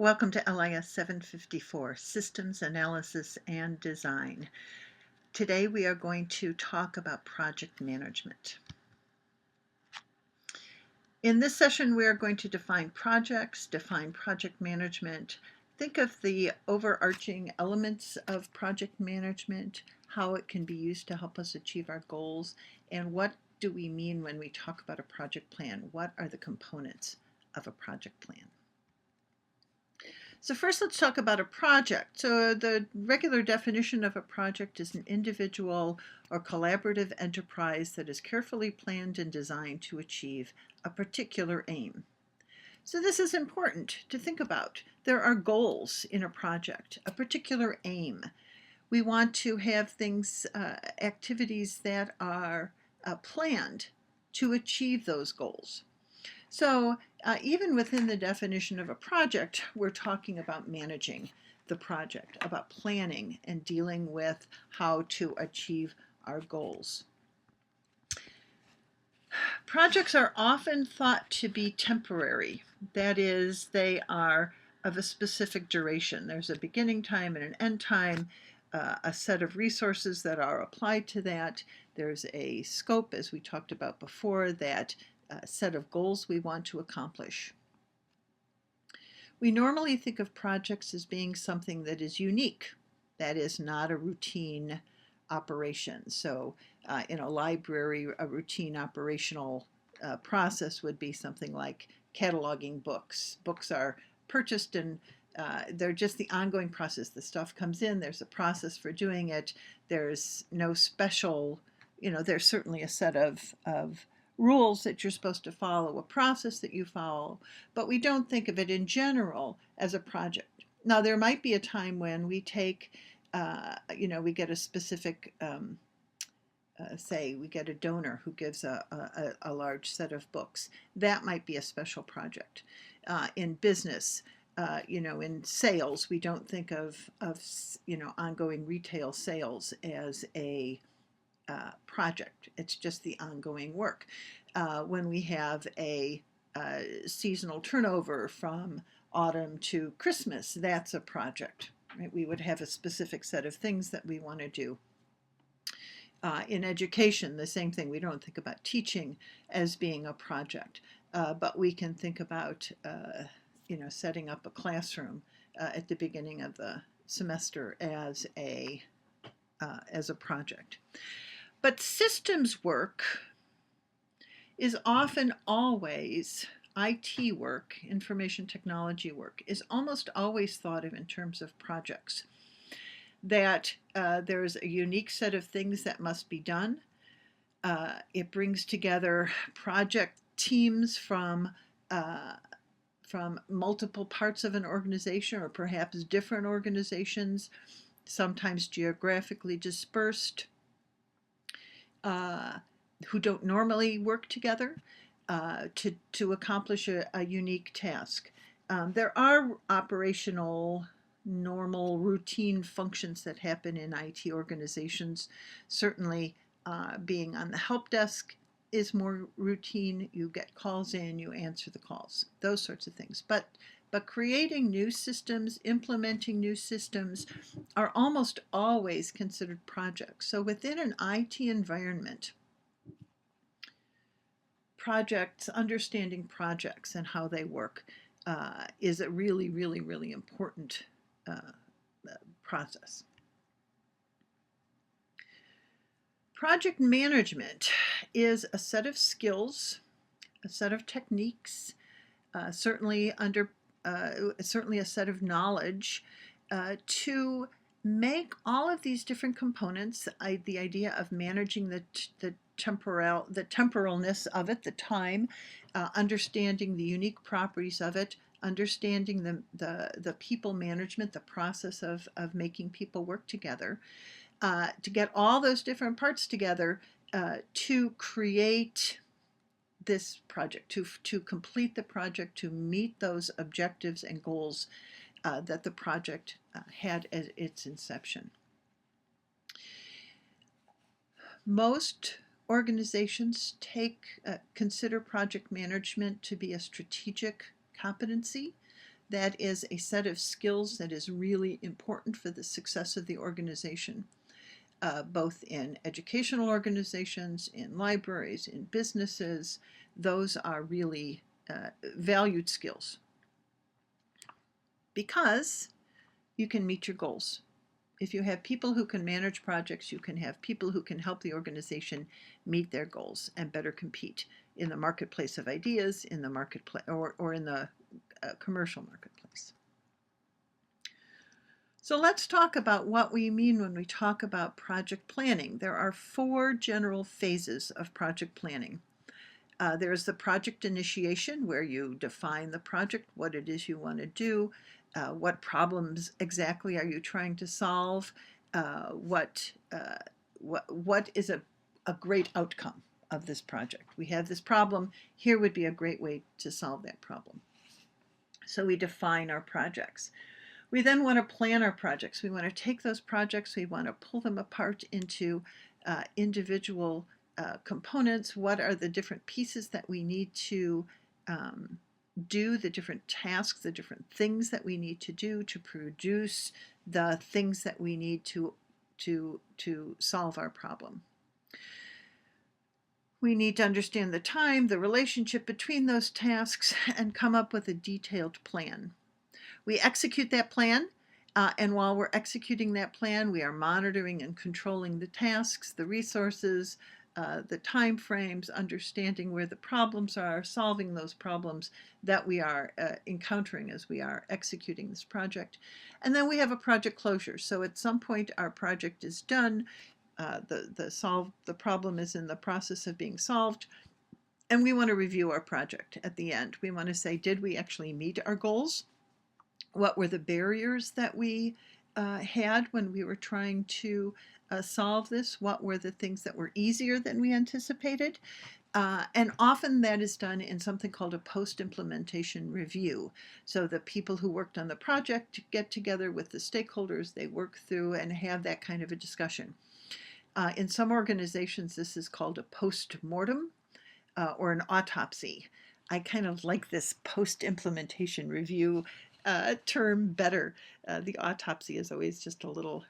Welcome to LIS754, Systems Analysis and Design. Today we are going to talk about project management. In this session we are going to define projects, define project management, think of the overarching elements of project management, how it can be used to help us achieve our goals, and what do we mean when we talk about a project plan? What are the components of a project plan? So first let's talk about a project. So the regular definition of a project is an individual or collaborative enterprise that is carefully planned and designed to achieve a particular aim. So this is important to think about. There are goals in a project, a particular aim. We want to have things, activities that are planned to achieve those goals. So even within the definition of a project, we're talking about managing the project, about planning and dealing with how to achieve our goals. Projects are often thought to be temporary. That is, they are of a specific duration. There's a beginning time and an end time, a set of resources that are applied to that. There's a scope, as we talked about before, that set of goals we want to accomplish. We normally think of projects as being something that is unique, that is not a routine operation. So in a library, a routine operational process would be something like cataloging books. Books are purchased and they're just the ongoing process. The stuff comes in, there's a process for doing it. There's no special, there's certainly a set of rules that you're supposed to follow, a process that you follow, but we don't think of it in general as a project. Now, there might be a time when we take, we get a specific, say we get a donor who gives a large set of books. That might be a special project. In business, in sales, we don't think of ongoing retail sales as a project. It's just the ongoing work. When we have a seasonal turnover from autumn to Christmas, that's a project. Right? We would have a specific set of things that we want to do. In education, the same thing. We don't think about teaching as being a project, but we can think about setting up a classroom at the beginning of the semester as a project. But systems work is often always, IT work, information technology work, is almost always thought of in terms of projects. That there's a unique set of things that must be done. It brings together project teams from multiple parts of an organization or perhaps different organizations, sometimes geographically dispersed, who don't normally work together to accomplish a unique task. There are operational, normal, routine functions that happen in IT organizations. Certainly being on the help desk is more routine. You get calls in, you answer the calls, those sorts of things. But creating new systems, implementing new systems are almost always considered projects. So within an IT environment, projects, understanding projects and how they work is a really, really, really important process. Project management is a set of skills, a set of techniques, certainly a set of knowledge to make all of these different components, the idea of managing the temporalness of it, the time, understanding the unique properties of it, understanding the people management, the process of making people work together, to get all those different parts together to create this project, to complete the project, to meet those objectives and goals that the project had at its inception. Most organizations consider project management to be a strategic competency That is a set of skills that is really important for the success of the organization, both in educational organizations, in libraries, in businesses. Those are really valued skills because you can meet your goals. If you have people who can manage projects, you can have people who can help the organization meet their goals and better compete in the marketplace of ideas, in the marketplace, or in the commercial marketplace. So let's talk about what we mean when we talk about project planning. There are 4 general phases of project planning. There's the project initiation, where you define the project, what it is you want to do, what problems exactly are you trying to solve, what is a great outcome of this project. We have this problem, here would be a great way to solve that problem. So we define our projects. We then want to plan our projects. We want to take those projects, we want to pull them apart into individual components. What are the different pieces that we need to do, the different tasks, the different things that we need to do to produce the things that we need to solve our problem. We need to understand the time, the relationship between those tasks, and come up with a detailed plan. We execute that plan, and while we're executing that plan, we are monitoring and controlling the tasks, the resources, the time frames, understanding where the problems are, solving those problems that we are encountering as we are executing this project. And then we have a project closure. So at some point our project is done, the problem is in the process of being solved, and we want to review our project at the end. We want to say, did we actually meet our goals? What were the barriers that we had when we were trying to solve this? What were the things that were easier than we anticipated? And often that is done in something called a post-implementation review. So the people who worked on the project get together with the stakeholders, they work through and have that kind of a discussion. In some organizations, this is called a post-mortem or an autopsy. I kind of like this post-implementation review term better. The autopsy is always just a little,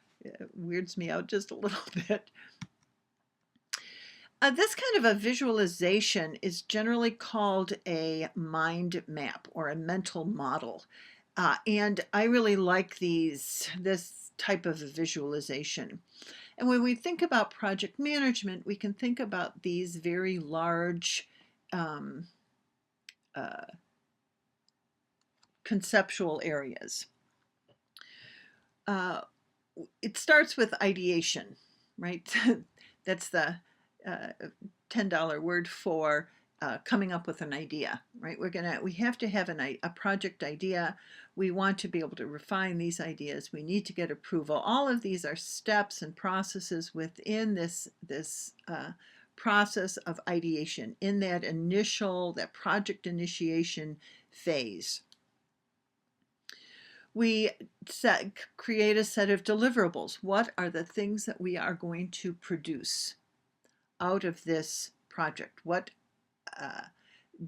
weirds me out just a little bit. This kind of a visualization is generally called a mind map or a mental model. And I really like this type of a visualization. And when we think about project management, we can think about these very large conceptual areas. It starts with ideation, right? That's the $10 word for coming up with an idea, right? We have to have a project idea. We want to be able to refine these ideas. We need to get approval. All of these are steps and processes within this process of ideation, in that project initiation phase. We create a set of deliverables. What are the things that we are going to produce out of this project? What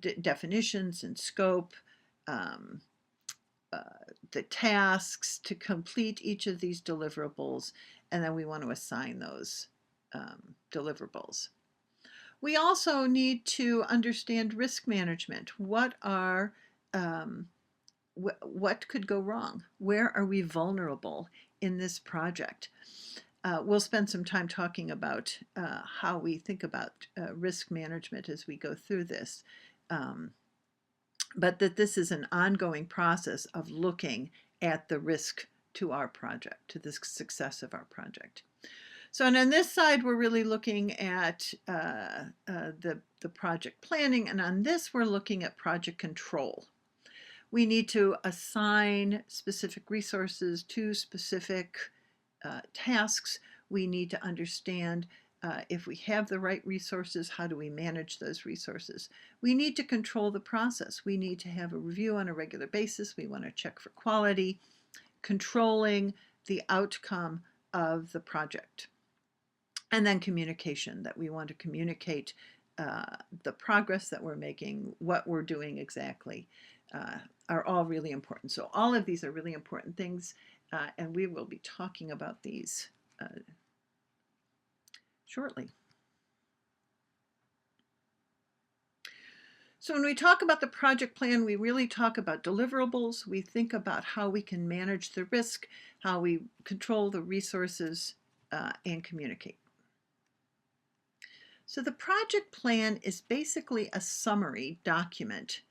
definitions and scope, the tasks to complete each of these deliverables, and then we want to assign those deliverables. We also need to understand risk management. What could go wrong? Where are we vulnerable in this project? We'll spend some time talking about how we think about risk management as we go through this. But that this is an ongoing process of looking at the risk to our project, to the success of our project. So, and on this side, we're really looking at the project planning, and on this, we're looking at project control. We need to assign specific resources to specific tasks. We need to understand if we have the right resources, how do we manage those resources? We need to control the process. We need to have a review on a regular basis. We want to check for quality, controlling the outcome of the project. And then communication, that we want to communicate the progress that we're making, what we're doing exactly. are all really important. So all of these are really important things, and we will be talking about these shortly. So when we talk about the project plan, we really talk about deliverables. We think about how we can manage the risk, how we control the resources, and communicate. So the project plan is basically a summary document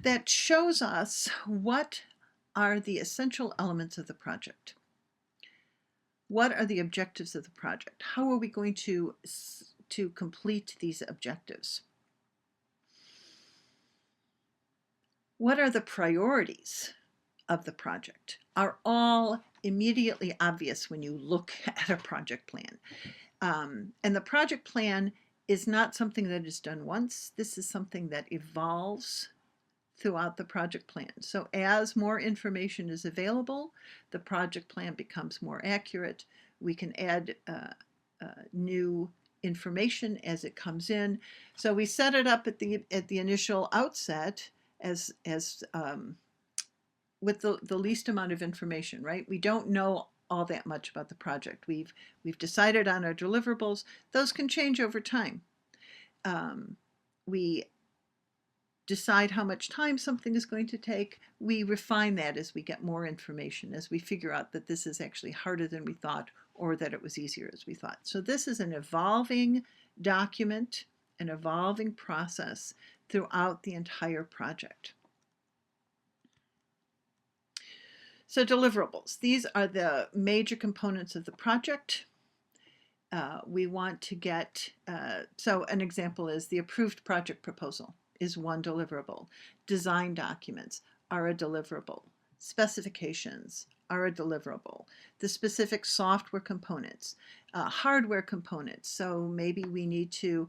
that shows us what are the essential elements of the project. What are the objectives of the project? How are we going to complete these objectives? What are the priorities of the project? Are all immediately obvious when you look at a project plan. And the project plan is not something that is done once. This is something that evolves throughout the project plan. So as more information is available, the project plan becomes more accurate. We can add new information as it comes in. So we set it up at the initial outset as with the least amount of information, right? We don't know all that much about the project. We've decided on our deliverables. Those can change over time. We decide how much time something is going to take. We refine that as we get more information, as we figure out that this is actually harder than we thought, or that it was easier as we thought. So this is an evolving document, an evolving process throughout the entire project. So deliverables, these are the major components of the project. We want to get, so an example is the approved project proposal is one deliverable. Design documents are a deliverable. Specifications are a deliverable. The specific software components, hardware components. So maybe we need to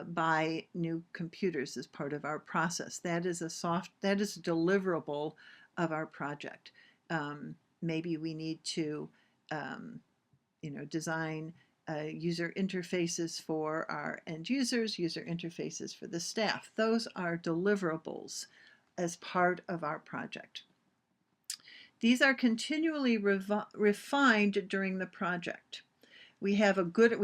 buy new computers as part of our process. That is a deliverable of our project. Maybe we need to, design user interfaces for our end users, user interfaces for the staff. Those are deliverables as part of our project. These are continually refined during the project. We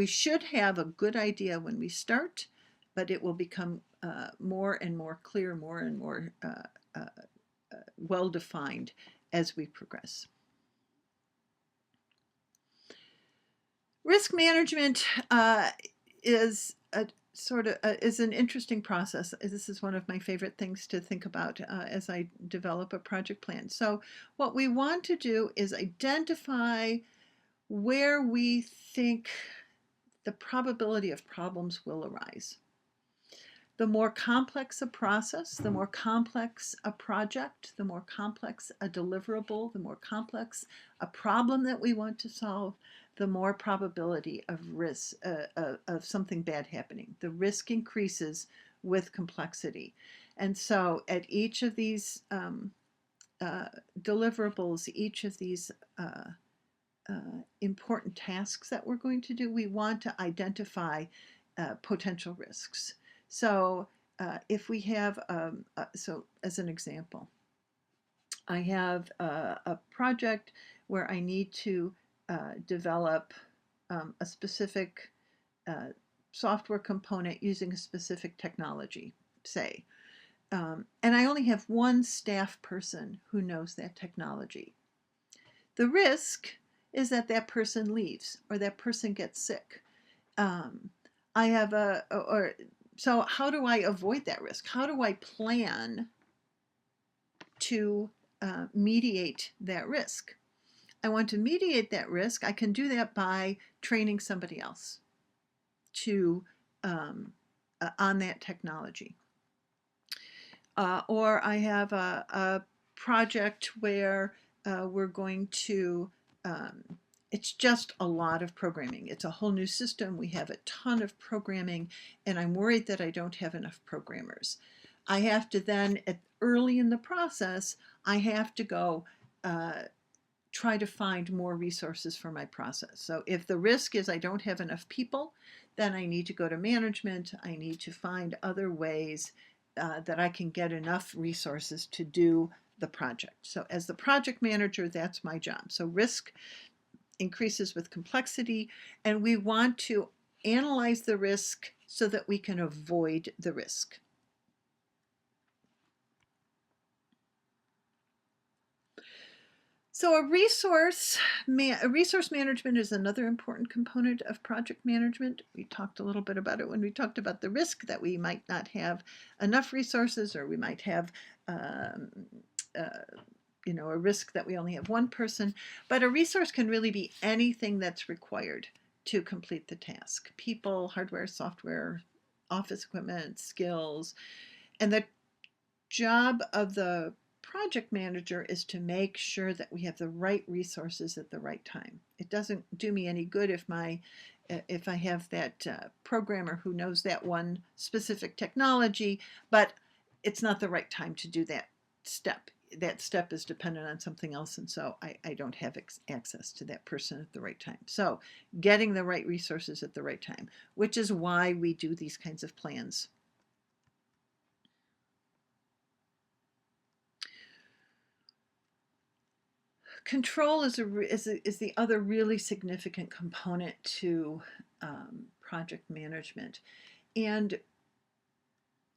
should have a good idea when we start, but it will become more and more clear, more and more well-defined as we progress. Risk management is an interesting process. This is one of my favorite things to think about as I develop a project plan. So what we want to do is identify where we think the probability of problems will arise. The more complex a process, the more complex a project, the more complex a deliverable, the more complex a problem that we want to solve, the more probability of risk of something bad happening. The risk increases with complexity. And so at each of these deliverables, each of these important tasks that we're going to do, we want to identify potential risks. So if we have, so as an example, I have a project where I need to develop a specific software component using a specific technology, say. And I only have one staff person who knows that technology. The risk is that that person leaves or that person gets sick. So how do I avoid that risk? How do I plan to mediate that risk? I want to mediate that risk. I can do that by training somebody else to on that technology. Or I have a project where we're going to, it's just a lot of programming. It's a whole new system. We have a ton of programming, and I'm worried that I don't have enough programmers. I have to then, early in the process, I have to go try to find more resources for my process. So if the risk is I don't have enough people, then I need to go to management. I need to find other ways that I can get enough resources to do the project. So as the project manager, that's my job. So risk increases with complexity, and we want to analyze the risk so that we can avoid the risk. So a resource management is another important component of project management. We talked a little bit about it when we talked about the risk that we might not have enough resources, or we might have um, uh, a risk that we only have one person. But a resource can really be anything that's required to complete the task: people, hardware, software, office equipment, skills. And the job of the project manager is to make sure that we have the right resources at the right time. It doesn't do me any good if I have that programmer who knows that one specific technology, but it's not the right time to do that step. That step is dependent on something else, and so I don't have access to that person at the right time. So getting the right resources at the right time, which is why we do these kinds of plans. Control is the other really significant component to project management. And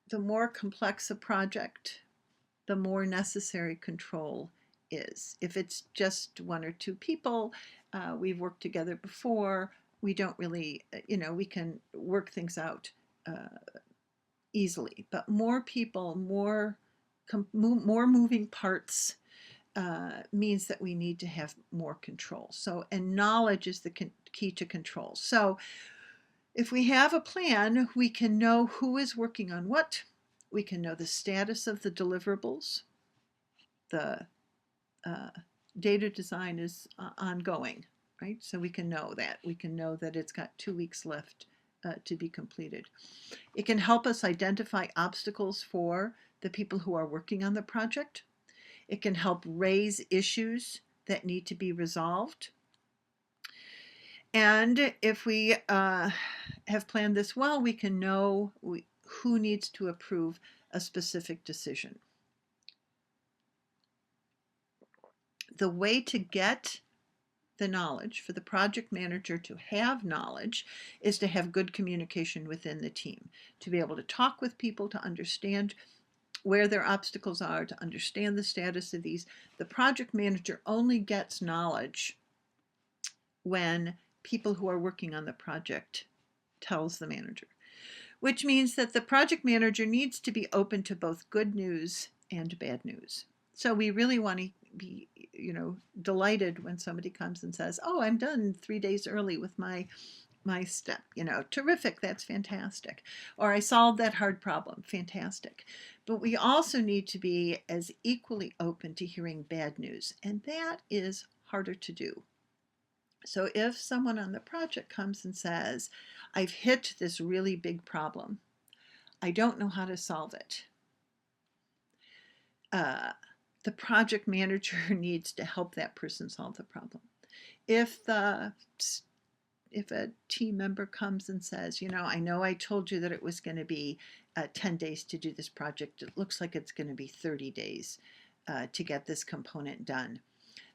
the more complex a project, the more necessary control is. If it's just one or two people, we've worked together before, we don't really, we can work things out easily. But more people, more moving parts, means that we need to have more control. So, and knowledge is the key to control. So if we have a plan, we can know who is working on what. We can know the status of the deliverables. The data design is ongoing, right? So we can know that. We can know that it's got 2 weeks left to be completed. It can help us identify obstacles for the people who are working on the project. It can help raise issues that need to be resolved. And if we have planned this well, we can know who needs to approve a specific decision. The way to get the knowledge, for the project manager to have knowledge, is to have good communication within the team, to be able to talk with people, to understand where their obstacles are, to understand the status of these. The project manager only gets knowledge when people who are working on the project tells the manager, which means that the project manager needs to be open to both good news and bad news. So we really want to be, delighted when somebody comes and says, "Oh, I'm done 3 days early with my step." Terrific, that's fantastic. Or I solved that hard problem, fantastic. But we also need to be as equally open to hearing bad news, and that is harder to do. So if someone on the project comes and says, "I've hit this really big problem, I don't know how to solve it," the project manager needs to help that person solve the problem. If a team member comes and says, "I know I told you that it was going to be 10 days to do this project. It looks like it's going to be 30 days to get this component done,"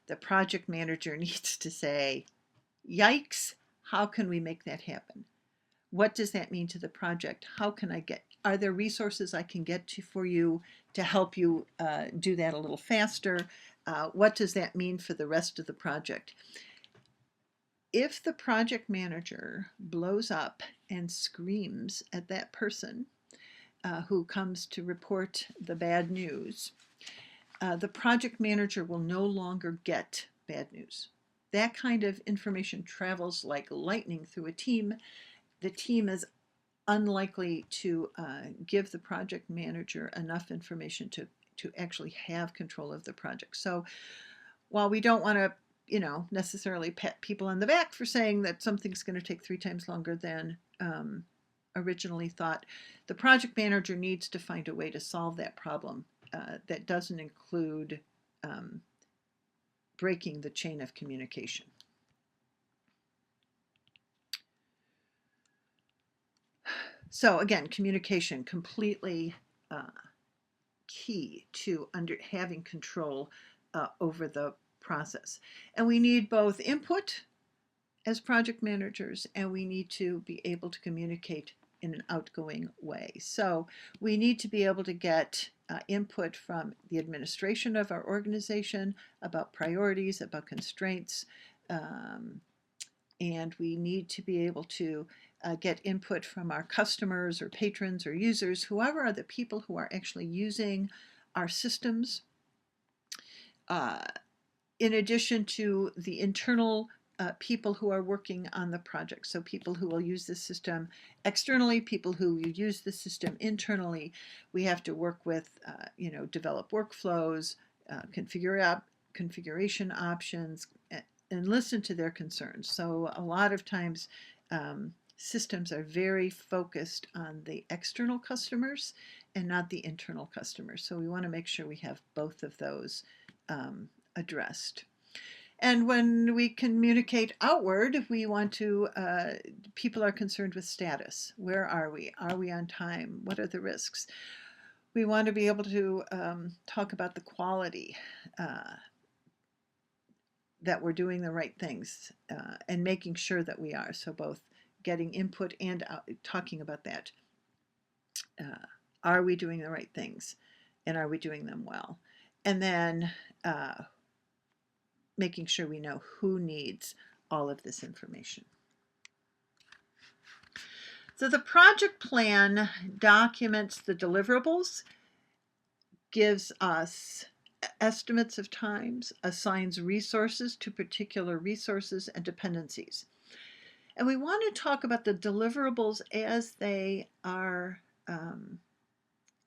the project manager needs to say, "Yikes, how can we make that happen? What does that mean to the project? Are there resources I can get for you to help you do that a little faster? What does that mean for the rest of the project?" If the project manager blows up and screams at that person who comes to report the bad news, the project manager will no longer get bad news. That kind of information travels like lightning through a team. The team is unlikely to give the project manager enough information to actually have control of the project. So while we don't want to necessarily pat people on the back for saying that something's going to take 3 times longer than originally thought, the project manager needs to find a way to solve that problem that doesn't include breaking the chain of communication. So again, communication, completely key to having control over the process. And we need both input as project managers, and we need to be able to communicate in an outgoing way. So we need to be able to get input from the administration of our organization about priorities, about constraints, and we need to be able to get input from our customers or patrons or users, whoever are the people who are actually using our systems, in addition to the internal people who are working on the project. So people who will use the system externally, people who use the system internally. We have to work with, develop workflows, configuration options, and listen to their concerns. So a lot of times systems are very focused on the external customers and not the internal customers. So we want to make sure we have both of those addressed. And when we communicate outward, we want to, people are concerned with status. Where are we? Are we on time? What are the risks? We want to be able to talk about the quality, that we're doing the right things, and making sure that we are. So both getting input and talking about that. Are we doing the right things? And are we doing them well? And then making sure we know who needs all of this information. So the project plan documents the deliverables, gives us estimates of times, assigns resources to particular resources and dependencies. And we want to talk about the deliverables as they are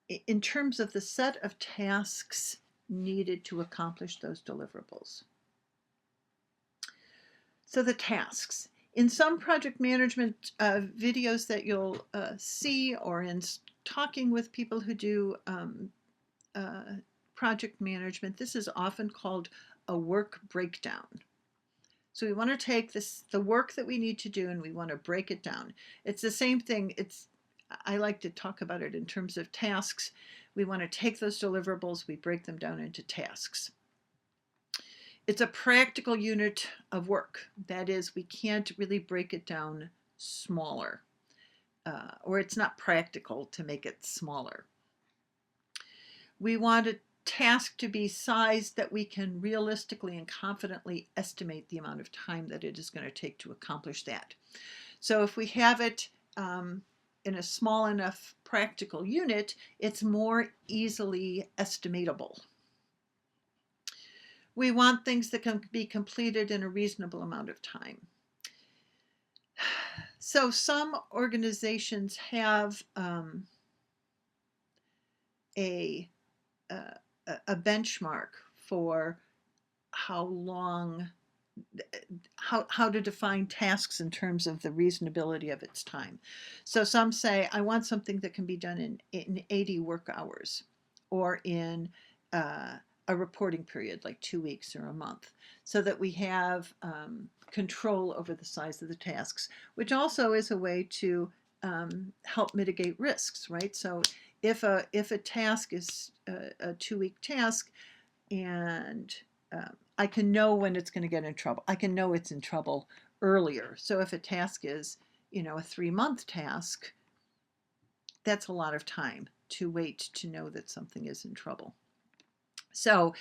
in terms of the set of tasks needed to accomplish those deliverables. So the tasks. In some project management videos that you'll see, or in talking with people who do project management, this is often called a work breakdown. So we want to take the work that we need to do, and we want to break it down. It's the same thing. I like to talk about it in terms of tasks. We want to take those deliverables, we break them down into tasks. It's a practical unit of work. That is, we can't really break it down smaller, or it's not practical to make it smaller. We want a task to be sized that we can realistically and confidently estimate the amount of time that it is going to take to accomplish that. So if we have it in a small enough practical unit, it's more easily estimatable. We want things that can be completed in a reasonable amount of time. So some organizations have a benchmark for how to define tasks in terms of the reasonability of its time. So some say, I want something that can be done in 80 work hours, or in a reporting period, like 2 weeks or a month, so that we have control over the size of the tasks, which also is a way to help mitigate risks, right? So if a task is a 2-week task, and I can know when it's going to get in trouble. I can know it's in trouble earlier. So if a task is, a 3-month task, that's a lot of time to wait to know that something is in trouble. So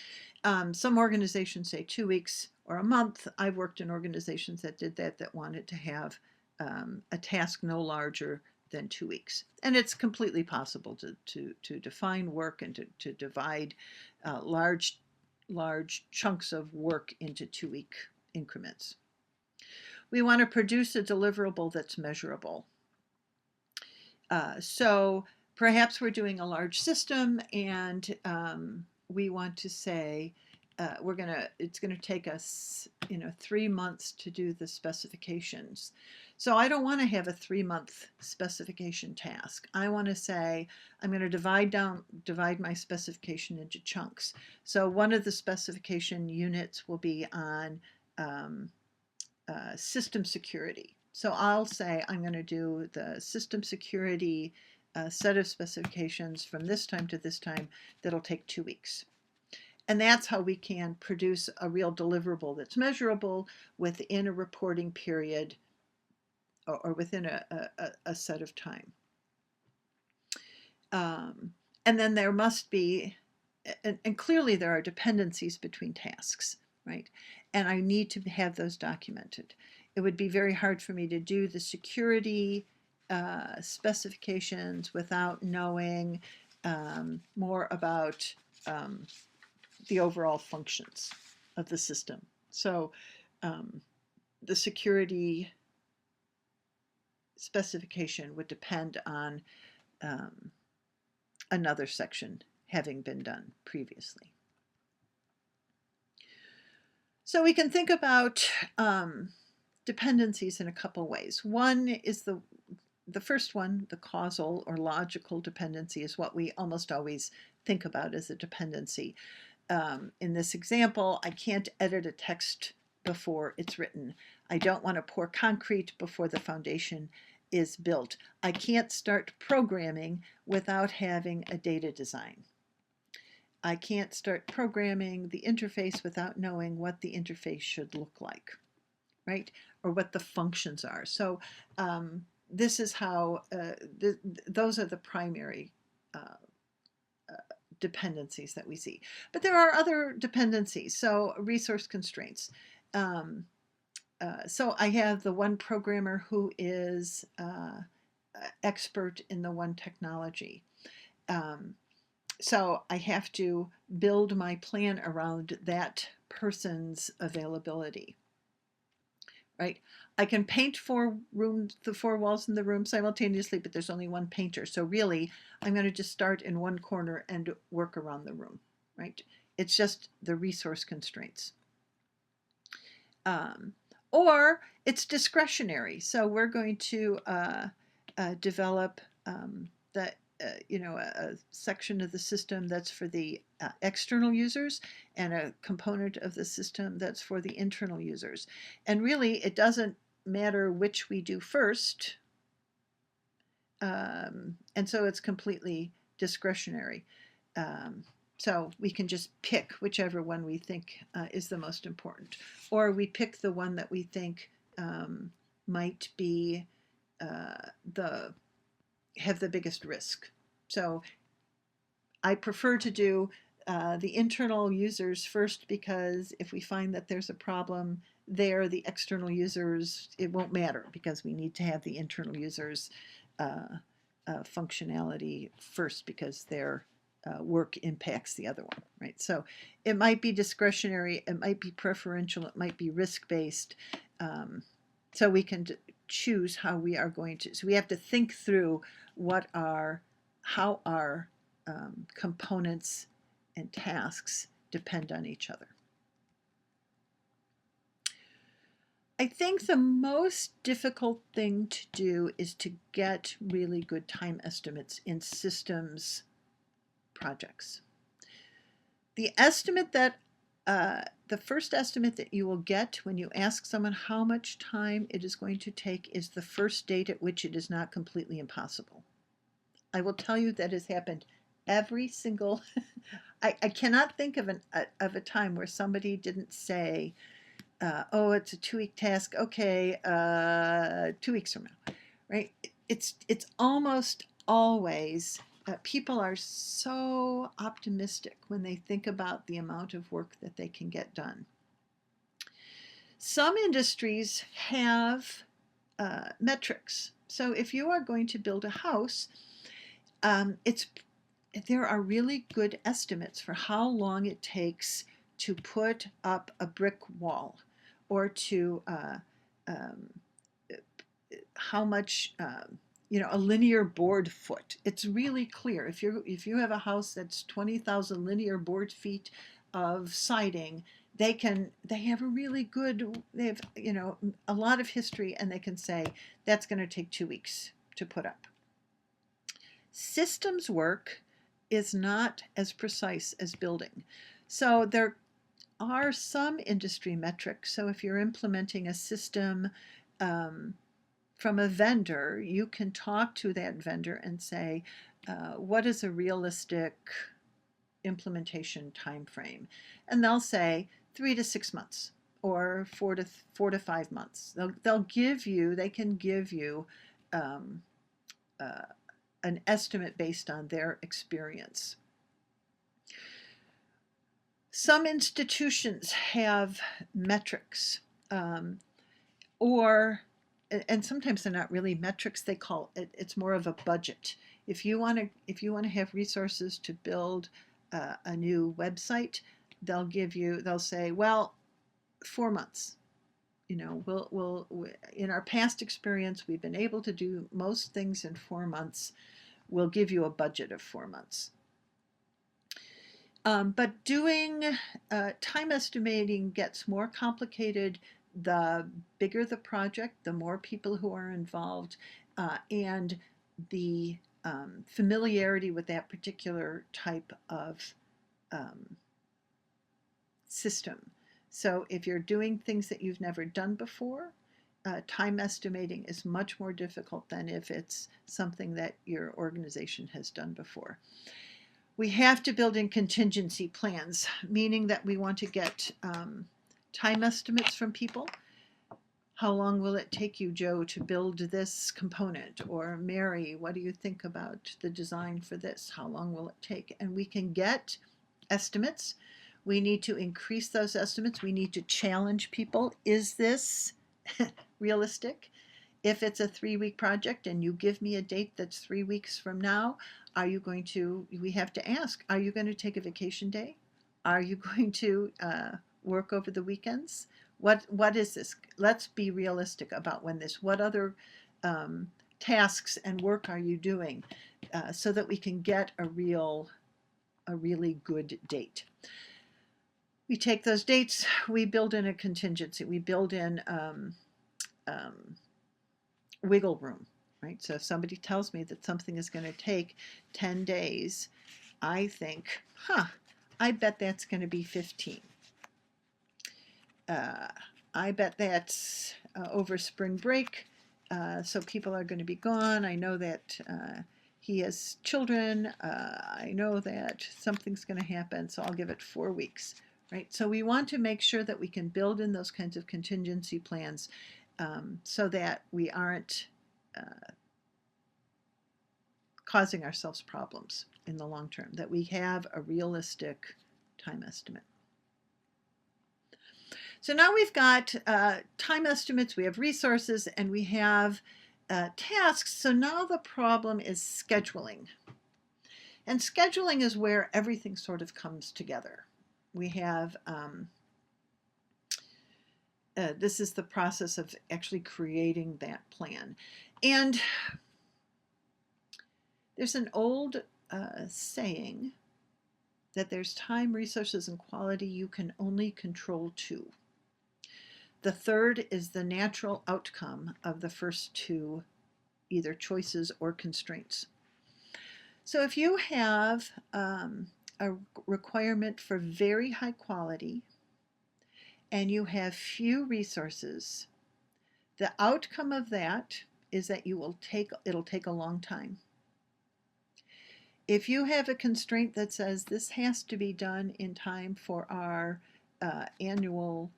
some organizations say 2 weeks or a month. I've worked in organizations that did that wanted to have a task no larger than 2 weeks. And it's completely possible to define work and to divide large chunks of work into 2-week increments. We want to produce a deliverable that's measurable. So perhaps we're doing a large system, and we want to say it's going to take us 3 months to do the specifications. So I don't want to have a 3-month specification task. I want to say I'm going to divide my specification into chunks. So one of the specification units will be on system security. So I'll say I'm going to do the system security a set of specifications from this time to this time that'll take 2 weeks. And that's how we can produce a real deliverable that's measurable within a reporting period or within a set of time. And then there must be, and clearly there are dependencies between tasks, right? And I need to have those documented. It would be very hard for me to do the security specifications without knowing more about the overall functions of the system. So the security specification would depend on another section having been done previously. So we can think about dependencies in a couple ways. One is the first one, the causal or logical dependency, is what we almost always think about as a dependency. In this example, I can't edit a text before it's written. I don't want to pour concrete before the foundation is built. I can't start programming without having a data design. I can't start programming the interface without knowing what the interface should look like, right? Or what the functions are. So this is how, those are the primary dependencies that we see. But there are other dependencies, so resource constraints. So I have the one programmer who is expert in the one technology. So I have to build my plan around that person's availability, right? I can paint the 4 walls in the room simultaneously, but there's only one painter. So really, I'm going to just start in one corner and work around the room, right? It's just the resource constraints. Or it's discretionary. So we're going to develop a section of the system that's for the external users and a component of the system that's for the internal users. And really, it doesn't matter which we do first. And so it's completely discretionary. So we can just pick whichever one we think is the most important. Or we pick the one that we think might be have the biggest risk. So I prefer to do the internal users first, because if we find that there's a problem there, the external users, it won't matter, because we need to have the internal users functionality first, because their work impacts the other one, right? So it might be discretionary, it might be preferential, it might be risk-based. So we can choose how we are going to, so we have to think through how our components and tasks depend on each other. I think the most difficult thing to do is to get really good time estimates in systems projects. The estimate that the first estimate that you will get when you ask someone how much time it is going to take is the first date at which it is not completely impossible. I will tell you that has happened every single, I cannot think of a time where somebody didn't say, oh, it's a 2-week task, okay, 2 weeks from now, right? It's almost always, people are so optimistic when they think about the amount of work that they can get done. Some industries have metrics. So if you are going to build a house, there are really good estimates for how long it takes to put up a brick wall, or to how much a linear board foot. It's really clear. If you have a house that's 20,000 linear board feet of siding, they have a really good, they have a lot of history, and they can say that's going to take 2 weeks to put up. Systems work is not as precise as building. So there are some industry metrics. So if you're implementing a system from a vendor, you can talk to that vendor and say, what is a realistic implementation time frame? And they'll say 3 to 6 months or 4 to 5 months. They can give you um, an estimate based on their experience. Some institutions have metrics, and sometimes they're not really metrics. They call it's more of a budget. If you want to have resources to build a new website, they'll say, well, 4 months. We'll in our past experience, we've been able to do most things in 4 months. We'll give you a budget of 4 months. But doing time estimating gets more complicated the bigger the project, the more people who are involved, and the familiarity with that particular type of system. So if you're doing things that you've never done before, time estimating is much more difficult than if it's something that your organization has done before. We have to build in contingency plans, meaning that we want to get time estimates from people. How long will it take you, Joe, to build this component? Or Mary, what do you think about the design for this? How long will it take? And we can get estimates. We need to increase those estimates. We need to challenge people. Is this realistic? If it's a 3-week project and you give me a date that's 3 weeks from now, we have to ask, are you going to take a vacation day? Are you going to work over the weekends? What is this? Let's be realistic about what other tasks and work are you doing so that we can get a really good date. We take those dates, we build in a contingency, we build in wiggle room, right? So if somebody tells me that something is going to take 10 days, I think, I bet that's going to be 15. I bet that's over spring break, so people are going to be gone. I know that he has children. I know that something's going to happen, so I'll give it 4 weeks, right? So we want to make sure that we can build in those kinds of contingency plans so that we aren't causing ourselves problems in the long term, that we have a realistic time estimate. So now we've got time estimates, we have resources, and we have tasks. So now the problem is scheduling. And scheduling is where everything sort of comes together. We have, this is the process of actually creating that plan. And there's an old saying that there's time, resources, and quality you can only control 2. The third is the natural outcome of the first 2, either choices or constraints. So if you have a requirement for very high quality and you have few resources, the outcome of that is that it'll take a long time. If you have a constraint that says this has to be done in time for our annual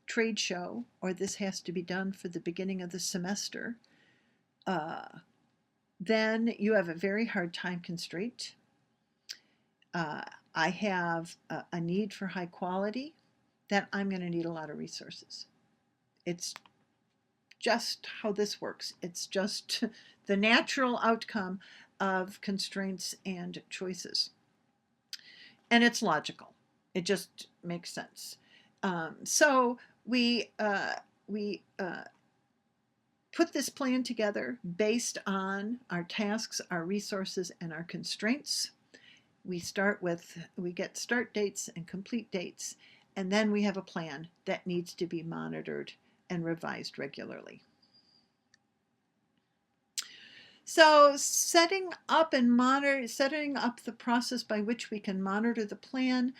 trade show, or this has to be done for the beginning of the semester, then you have a very hard time constraint. I have a need for high quality, then I'm going to need a lot of resources. It's just how this works. It's just the natural outcome of constraints and choices. And it's logical. It just makes sense. So we put this plan together based on our tasks, our resources, and our constraints. We get start dates and complete dates, and then we have a plan that needs to be monitored and revised regularly. So setting up the process by which we can monitor the plan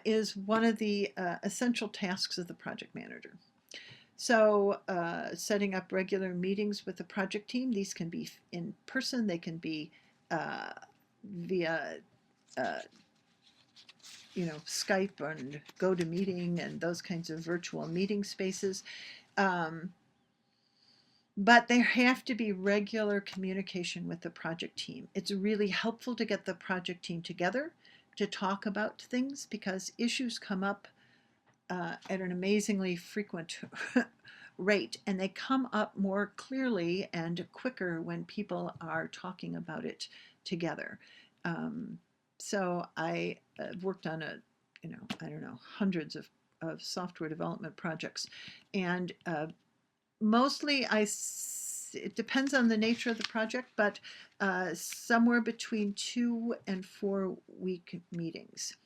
is one of the essential tasks of the project manager. So setting up regular meetings with the project team. These can be in person. They can be uh, via uh, Skype and GoToMeeting and those kinds of virtual meeting spaces. Um, but there have to be regular communication with the project team. It's really helpful to get the project team together to talk about things because issues come up at an amazingly frequent rate, and they come up more clearly and quicker when people are talking about it together. Um, so I worked on I don't know, hundreds of software development projects, and mostly it depends on the nature of the project, but somewhere between 2 and 4 week meetings.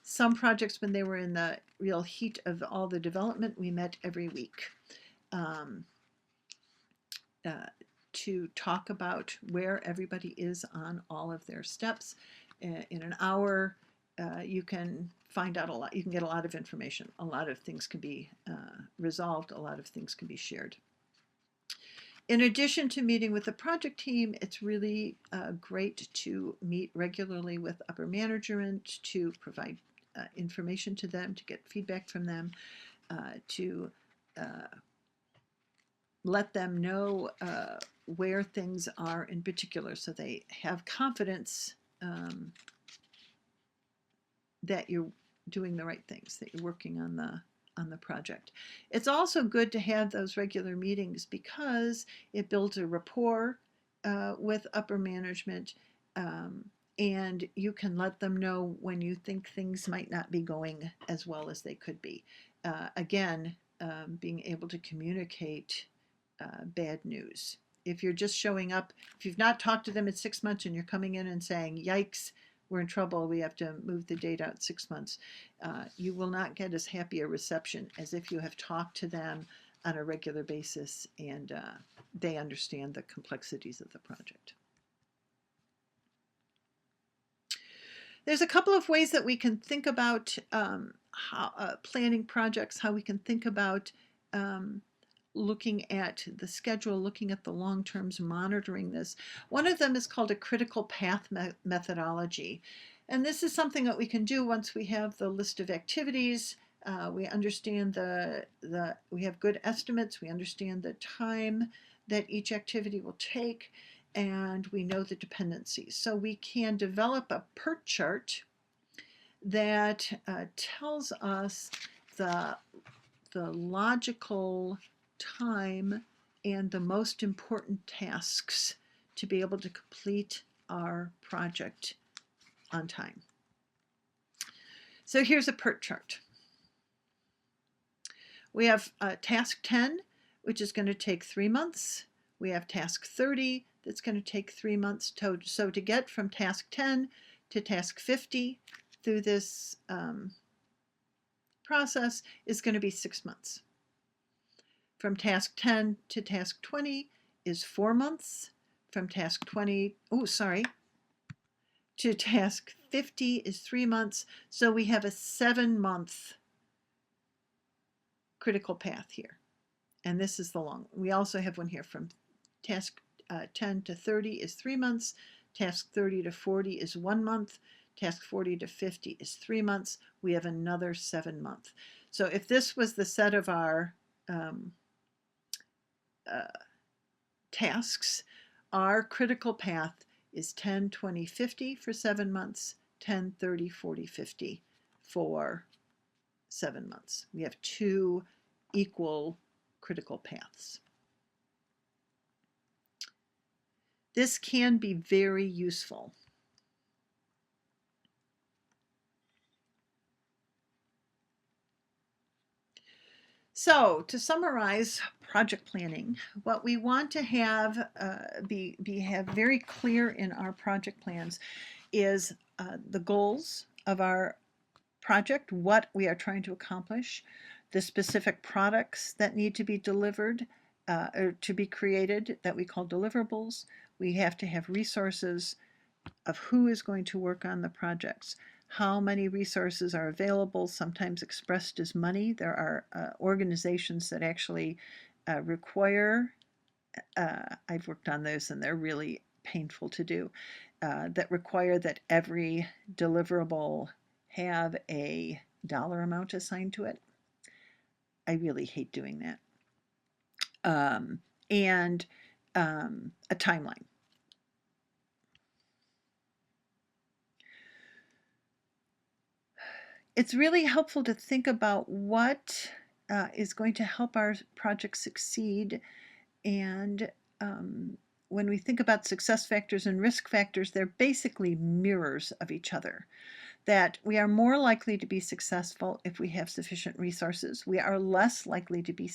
Some projects, when they were in the real heat of all the development, we met every week um, uh, to talk about where everybody is on all of their steps. In an hour, you can find out a lot. You can get a lot of information. A lot of things can be resolved. A lot of things can be shared. In addition to meeting with the project team, it's really great to meet regularly with upper management to provide information to them, to get feedback from them, to let them know where things are in particular so they have confidence that you're doing the right things, that you're working on the project. It's also good to have those regular meetings because it builds a rapport with upper management, and you can let them know when you think things might not be going as well as they could be. Again, being able to communicate bad news. If you're just showing up, if you've not talked to them in 6 months and you're coming in and saying, yikes, we're in trouble, we have to move the date out 6 months, you will not get as happy a reception as if you have talked to them on a regular basis and they understand the complexities of the project. There's a couple of ways that we can think about planning projects, how we can think about looking at the schedule, looking at the long terms, monitoring this. One of them is called a critical path methodology. And this is something that we can do once we have the list of activities. We understand we have good estimates, we understand the time that each activity will take, and we know the dependencies. So we can develop a PERT chart that tells us the logical time and the most important tasks to be able to complete our project on time. So here's a PERT chart. We have task 10, which is going to take 3 months. We have task 30, that's going to take 3 months. So to get from task 10 to task 50 through this process is going to be 6 months. From task 10 to task 20 is 4 months. From task 20, to task 50 is 3 months. So we have a 7-month critical path here. And this is the long. We also have one here from task 10 to 30 is 3 months. Task 30 to 40 is 1 month. Task 40 to 50 is 3 months. We have another 7 months. So if this was the set of our tasks, our critical path is 10, 20, 50 for 7 months, 10, 30, 40, 50 for 7 months. We have 2 equal critical paths. This can be very useful. So to summarize project planning, what we want to have have very clear in our project plans is the goals of our project, what we are trying to accomplish, the specific products that need to be delivered or to be created that we call deliverables. We have to have resources of who is going to work on the projects, how many resources are available, sometimes expressed as money. There are organizations that actually require, I've worked on those and they're really painful to do, that require that every deliverable have a dollar amount assigned to it. I really hate doing that. And a timeline. It's really helpful to think about what is going to help our project succeed. And when we think about success factors and risk factors, they're basically mirrors of each other. That we are more likely to be successful if we have sufficient resources. We are less likely to be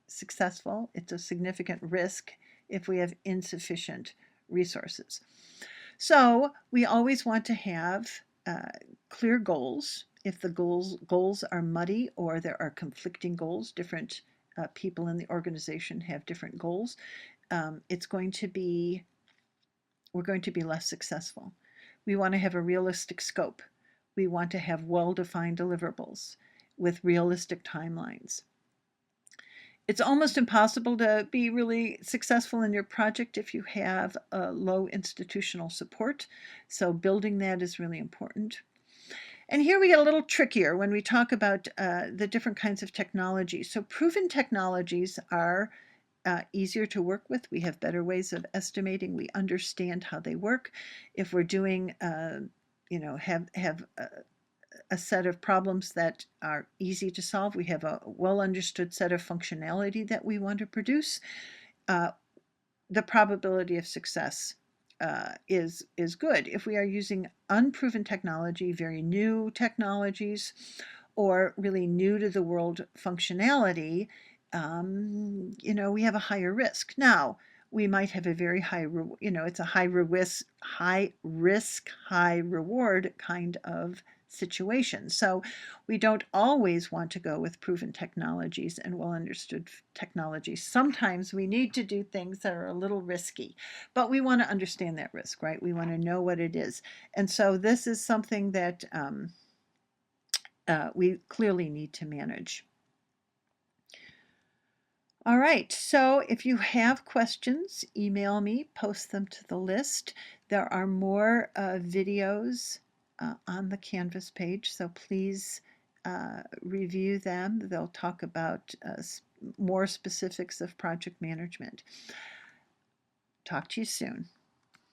successful. It's a significant risk if we have insufficient resources. So we always want to have clear goals. If the goals are muddy or there are conflicting goals, different people in the organization have different goals, we're going to be less successful. We want to have a realistic scope. We want to have well-defined deliverables with realistic timelines. It's almost impossible to be really successful in your project if you have low institutional support. So building that is really important. And here we get a little trickier when we talk about the different kinds of technology. So proven technologies are easier to work with. We have better ways of estimating. We understand how they work. If we're doing, have a set of problems that are easy to solve, we have a well understood set of functionality that we want to produce, the probability of success is good. If we are using unproven technology, very new technologies, or really new to the world functionality, we have a higher risk. Now, we might have a very high, it's a high risk, high reward kind of situation. So we don't always want to go with proven technologies and well understood technologies. Sometimes we need to do things that are a little risky, but we want to understand that risk, right? We want to know what it is. And so this is something that we clearly need to manage. All right, so if you have questions, email me, post them to the list. There are more videos on the Canvas page, so please review them. They'll talk about more specifics of project management. Talk to you soon.